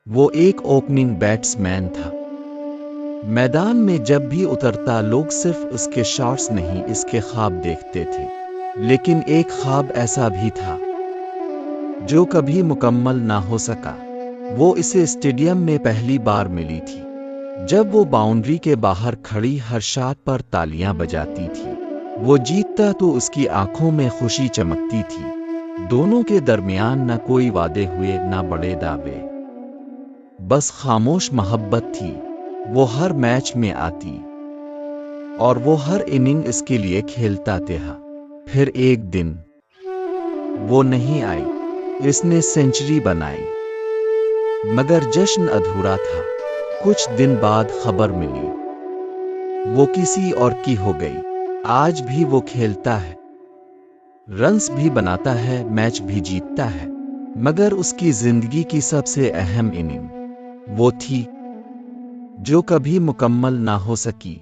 وہ ایک opening batsman تھا۔ میدان میں جب بھی اترتا لوگ صرف اس کے شاٹس نہیں اس کے خواب دیکھتے تھے، لیکن ایک خواب ایسا بھی تھا جو کبھی مکمل نہ ہو سکا۔ وہ اسے اسٹیڈیم میں پہلی بار ملی تھی جب وہ باؤنڈری کے باہر کھڑی ہر شاٹ پر تالیاں بجاتی تھی۔ وہ جیتتا تو اس کی آنکھوں میں خوشی چمکتی تھی۔ دونوں کے درمیان نہ کوئی وعدے ہوئے نہ بڑے دعوے، بس خاموش محبت تھی۔ وہ ہر میچ میں آتی اور وہ ہر اننگ اس کے لیے کھیلتا تھا۔ پھر ایک دن وہ نہیں آئی۔ اس نے سینچری بنائی مگر جشن ادھورا تھا۔ کچھ دن بعد خبر ملی وہ کسی اور کی ہو گئی۔ آج بھی وہ کھیلتا ہے، رنز بھی بناتا ہے، میچ بھی جیتتا ہے، مگر اس کی زندگی کی سب سے اہم اننگ وہ تھی جو کبھی مکمل نہ ہو سکی۔